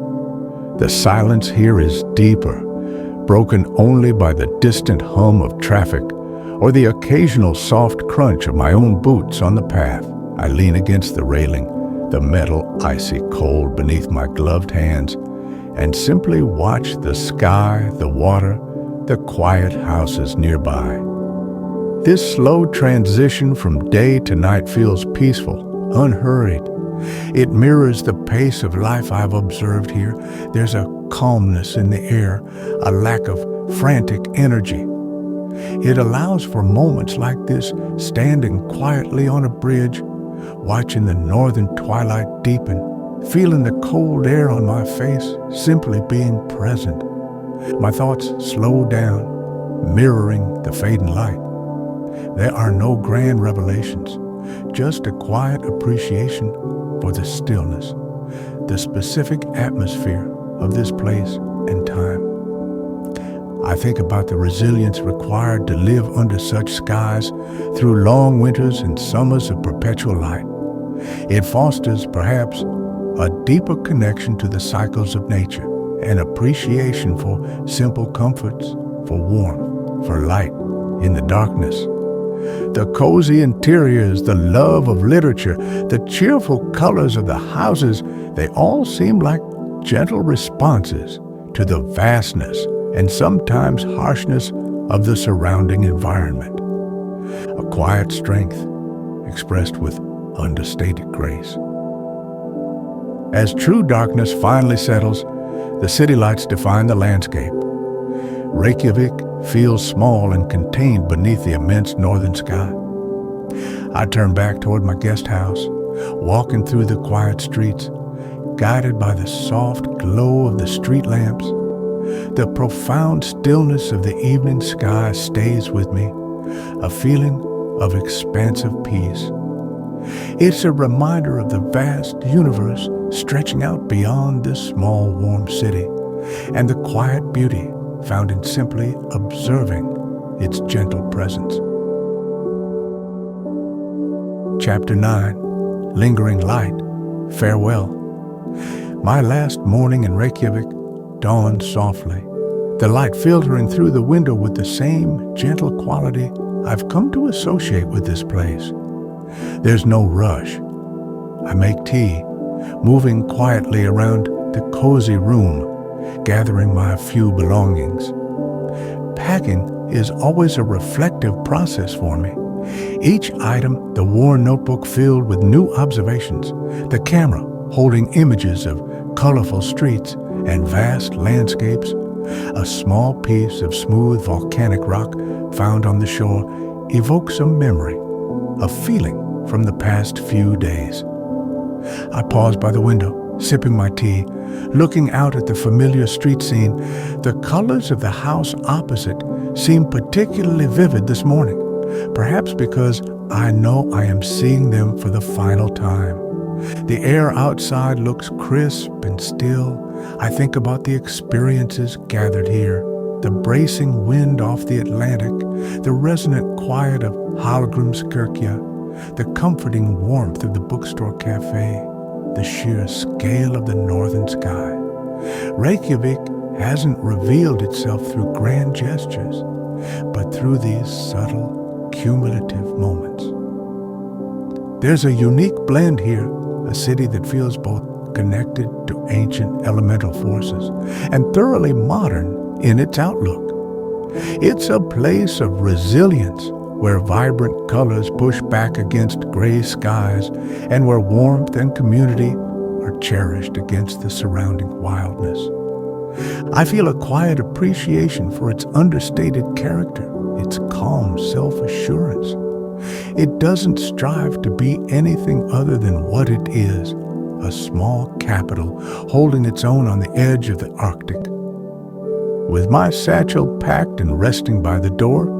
The silence here is deeper, broken only by the distant hum of traffic or the occasional soft crunch of my own boots on the path. I lean against the railing, the metal icy cold beneath my gloved hands, and simply watch the sky, the water, the quiet houses nearby. This slow transition from day to night feels peaceful, unhurried. It mirrors the pace of life I've observed here. There's a calmness in the air, a lack of frantic energy. It allows for moments like this, standing quietly on a bridge, watching the northern twilight deepen, feeling the cold air on my face, simply being present. My thoughts slow down, mirroring the fading light. There are no grand revelations, just a quiet appreciation for the stillness, the specific atmosphere of this place and time. I think about the resilience required to live under such skies through long winters and summers of perpetual light. It fosters, perhaps, a deeper connection to the cycles of nature, an appreciation for simple comforts, for warmth, for light in the darkness. The cozy interiors, the love of literature, the cheerful colors of the houses, they all seem like gentle responses to the vastness and sometimes harshness of the surrounding environment. A quiet strength expressed with understated grace. As true darkness finally settles, the city lights define the landscape. Reykjavik feels small and contained beneath the immense northern sky. I turn back toward my guest house, walking through the quiet streets, guided by the soft glow of the street lamps. The profound stillness of the evening sky stays with me, a feeling of expansive peace. It's a reminder of the vast universe stretching out beyond this small, warm city, and the quiet beauty found in simply observing its gentle presence. Chapter 9, Lingering Light, Farewell. My last morning in Reykjavik dawned softly, the light filtering through the window with the same gentle quality I've come to associate with this place. There's no rush. I make tea, moving quietly around the cozy room, gathering my few belongings. Packing is always a reflective process for me. Each item, the worn notebook filled with new observations, the camera holding images of colorful streets and vast landscapes, a small piece of smooth volcanic rock found on the shore evokes a memory, a feeling from the past few days. I pause by the window, sipping my tea, looking out at the familiar street scene. The colors of the house opposite seem particularly vivid this morning, perhaps because I know I am seeing them for the final time. The air outside looks crisp and still. I think about the experiences gathered here, the bracing wind off the Atlantic, the resonant quiet of Hallgrímskirkja, the comforting warmth of the bookstore cafe, the sheer scale of the northern sky. Reykjavik hasn't revealed itself through grand gestures, but through these subtle, cumulative moments. There's a unique blend here, a city that feels both connected to ancient elemental forces and thoroughly modern in its outlook. It's a place of resilience where vibrant colors push back against gray skies and where warmth and community are cherished against the surrounding wildness. I feel a quiet appreciation for its understated character, its calm self-assurance. It doesn't strive to be anything other than what it is, a small capital holding its own on the edge of the Arctic. With my satchel packed and resting by the door,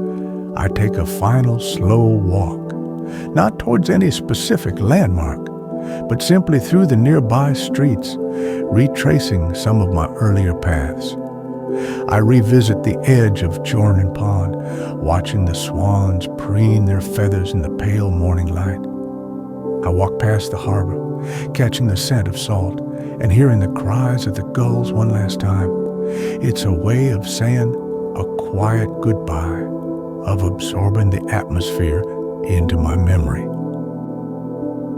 I take a final slow walk, not towards any specific landmark, but simply through the nearby streets, retracing some of my earlier paths. I revisit the edge of Jordan Pond, watching the swans preen their feathers in the pale morning light. I walk past the harbor, catching the scent of salt and hearing the cries of the gulls one last time. It's a way of saying a quiet goodbye, of absorbing the atmosphere into my memory.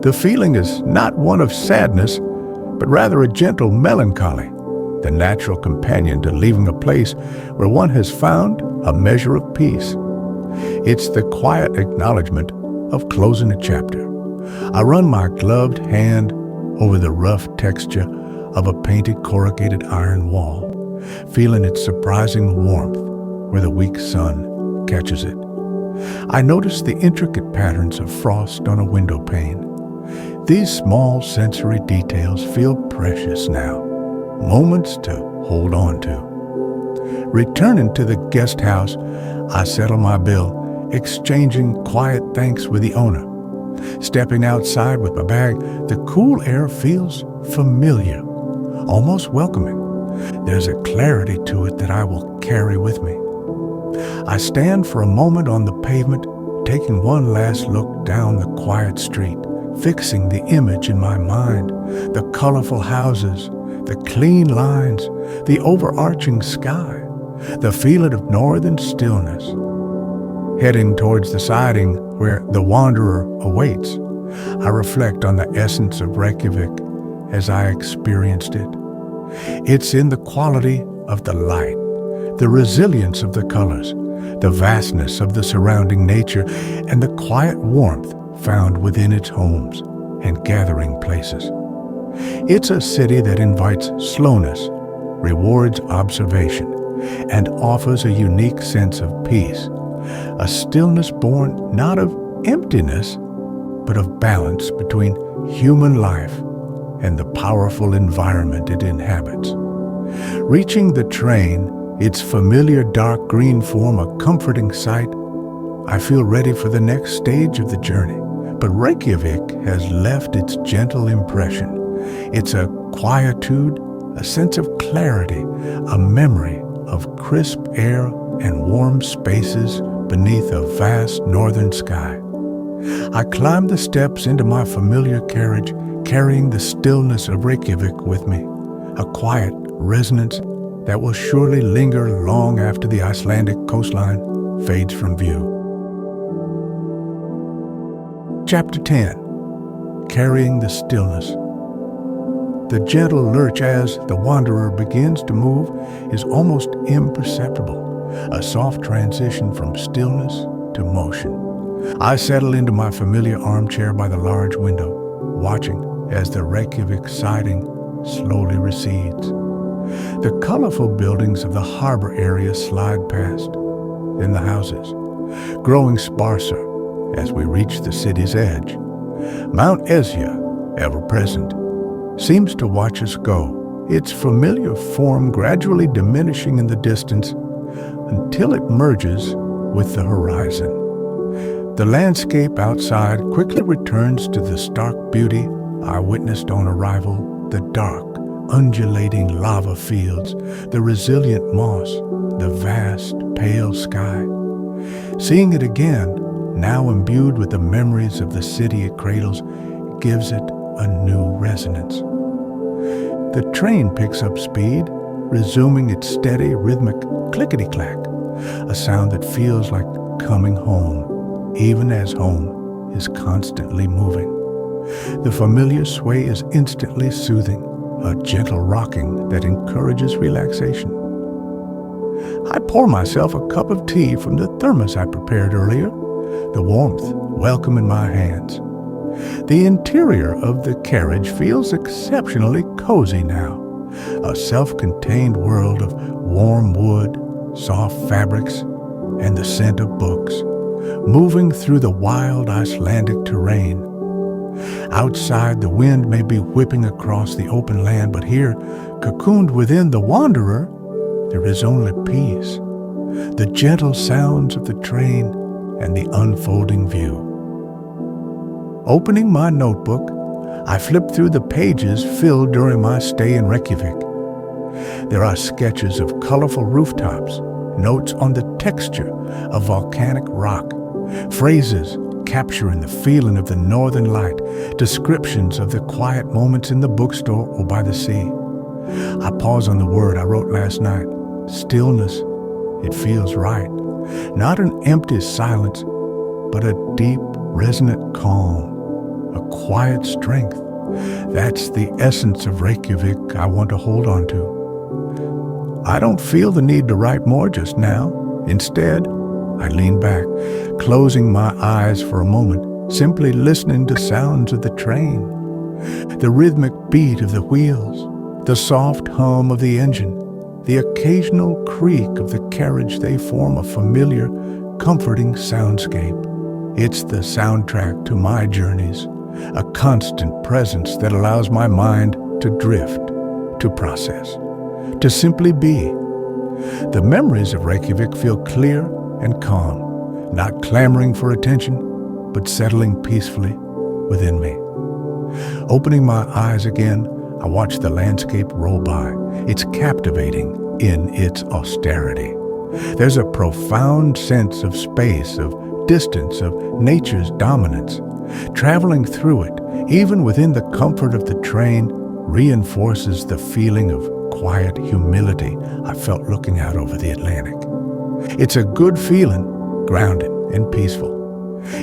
The feeling is not one of sadness, but rather a gentle melancholy, the natural companion to leaving a place where one has found a measure of peace. It's the quiet acknowledgement of closing a chapter. I run my gloved hand over the rough texture of a painted corrugated iron wall, feeling its surprising warmth where the weak sun catches it. I notice the intricate patterns of frost on a window pane. These small sensory details feel precious now, moments to hold on to. Returning to the guest house, I settle my bill, exchanging quiet thanks with the owner. Stepping outside with my bag, the cool air feels familiar, almost welcoming. There's a clarity to it that I will carry with me. I stand for a moment on the pavement, taking one last look down the quiet street, fixing the image in my mind, the colorful houses, the clean lines, the overarching sky, the feeling of northern stillness. Heading towards the siding where the wanderer awaits, I reflect on the essence of Reykjavik as I experienced it. It's in the quality of the light, the resilience of the colors, the vastness of the surrounding nature, and the quiet warmth found within its homes and gathering places. It's a city that invites slowness, rewards observation, and offers a unique sense of peace, a stillness born not of emptiness, but of balance between human life and the powerful environment it inhabits. Reaching the train, its familiar dark green form a comforting sight, I feel ready for the next stage of the journey. But Reykjavik has left its gentle impression. It's a quietude, a sense of clarity, a memory of crisp air and warm spaces beneath a vast northern sky. I climb the steps into my familiar carriage, carrying the stillness of Reykjavik with me, a quiet resonance that will surely linger long after the Icelandic coastline fades from view. Chapter 10. Carrying the Stillness. The gentle lurch as the wanderer begins to move is almost imperceptible, a soft transition from stillness to motion. I settle into my familiar armchair by the large window, watching as the Reykjavik siding slowly recedes. The colorful buildings of the harbor area slide past, then the houses, growing sparser as we reach the city's edge. Mount Esja, ever present, seems to watch us go, its familiar form gradually diminishing in the distance until it merges with the horizon. The landscape outside quickly returns to the stark beauty I witnessed on arrival the dark, undulating lava fields, the resilient moss, the vast, pale sky. Seeing it again, now imbued with the memories of the city it cradles, gives it a new resonance. The train picks up speed, resuming its steady, rhythmic clickety-clack, a sound that feels like coming home, even as home is constantly moving. The familiar sway is instantly soothing, a gentle rocking that encourages relaxation. I pour myself a cup of tea from the thermos I prepared earlier, the warmth welcome in my hands. The interior of the carriage feels exceptionally cozy now, a self-contained world of warm wood, soft fabrics, and the scent of books, moving through the wild Icelandic terrain. Outside, the wind may be whipping across the open land, but here, cocooned within the wanderer, there is only peace, the gentle sounds of the train, and the unfolding view. Opening my notebook, I flip through the pages filled during my stay in Reykjavik. There are sketches of colorful rooftops, notes on the texture of volcanic rock, phrases capturing the feeling of the northern light, descriptions of the quiet moments in the bookstore or by the sea. I pause on the word I wrote last night, stillness. It feels right. Not an empty silence, but a deep, resonant calm, a quiet strength. That's the essence of Reykjavik I want to hold on to. I don't feel the need to write more just now. Instead, I lean back, closing my eyes for a moment, simply listening to sounds of the train, the rhythmic beat of the wheels, the soft hum of the engine, the occasional creak of the carriage. They form a familiar, comforting soundscape. It's the soundtrack to my journeys, a constant presence that allows my mind to drift, to process, to simply be. The memories of Reykjavik feel clear and calm, not clamoring for attention, but settling peacefully within me. Opening my eyes again, I watch the landscape roll by. It's captivating in its austerity. There's a profound sense of space, of distance, of nature's dominance. Traveling through it, even within the comfort of the train, reinforces the feeling of quiet humility I felt looking out over the Atlantic. It's a good feeling, grounded and peaceful.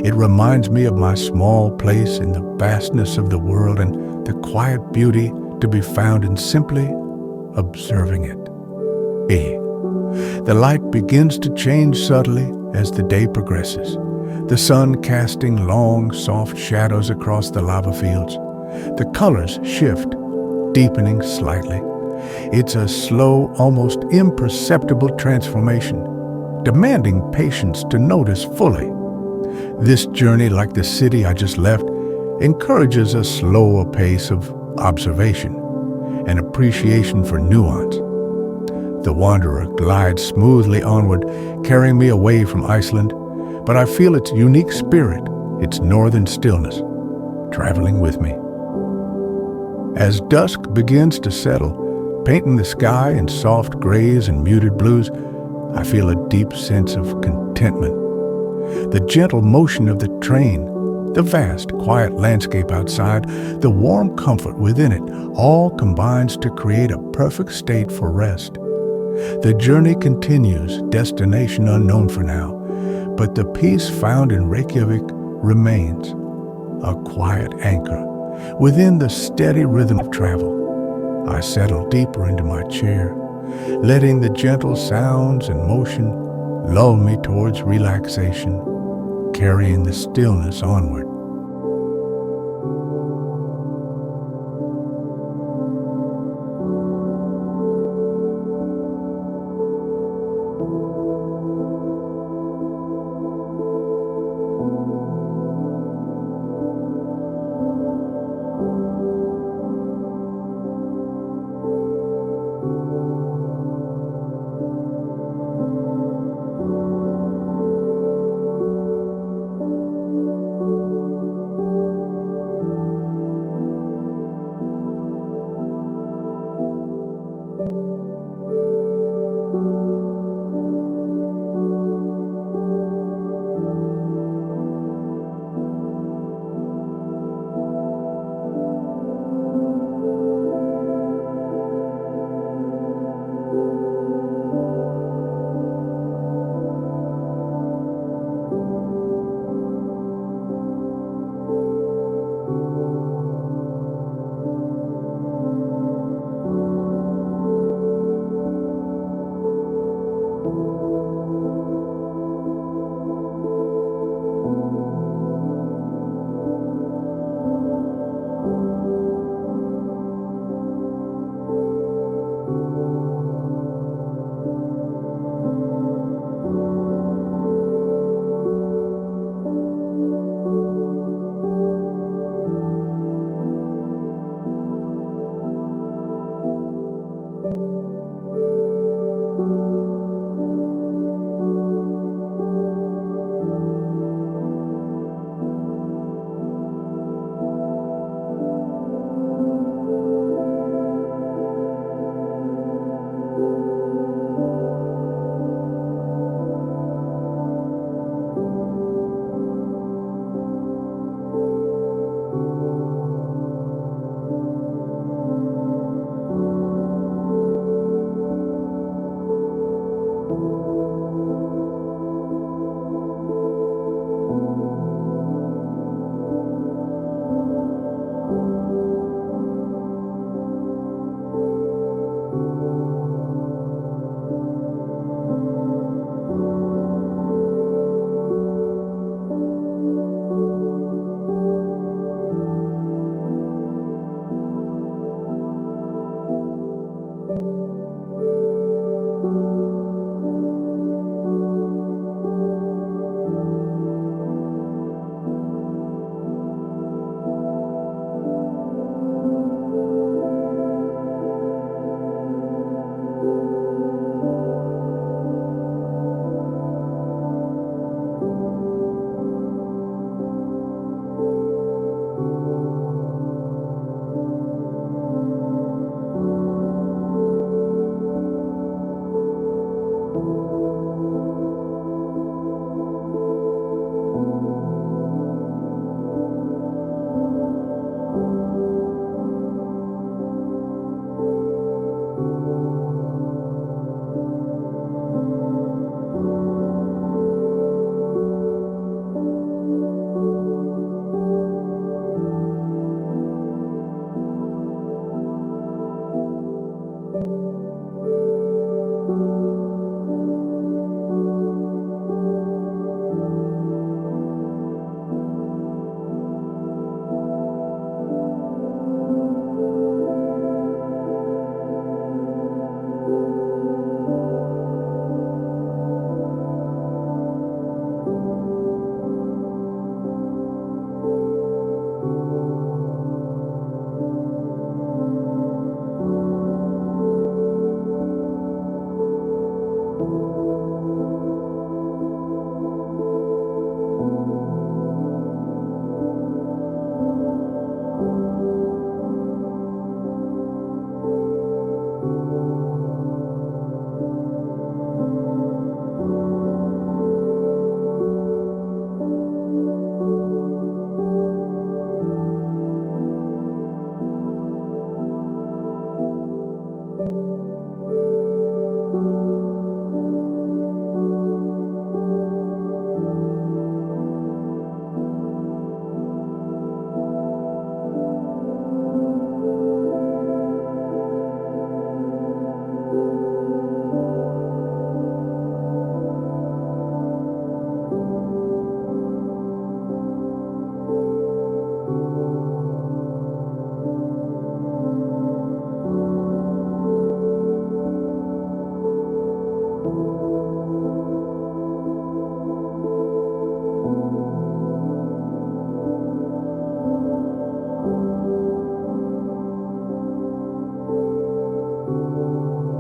It reminds me of my small place in the vastness of the world and the quiet beauty to be found in simply observing it. The light begins to change subtly as the day progresses, the sun casting long, soft shadows across the lava fields. The colors shift, deepening slightly. It's a slow, almost imperceptible transformation, demanding patience to notice fully. This journey, like the city I just left, encourages a slower pace of observation and appreciation for nuance. The wanderer glides smoothly onward, carrying me away from Iceland, but I feel its unique spirit, its northern stillness, traveling with me. As dusk begins to settle, painting the sky in soft grays and muted blues, I feel a deep sense of contentment. The gentle motion of the train, the vast, quiet landscape outside, the warm comfort within it, all combines to create a perfect state for rest. The journey continues, destination unknown for now, but the peace found in Reykjavik remains, a quiet anchor within the steady rhythm of travel. I settle deeper into my chair, letting the gentle sounds and motion lull me towards relaxation, carrying the stillness onward.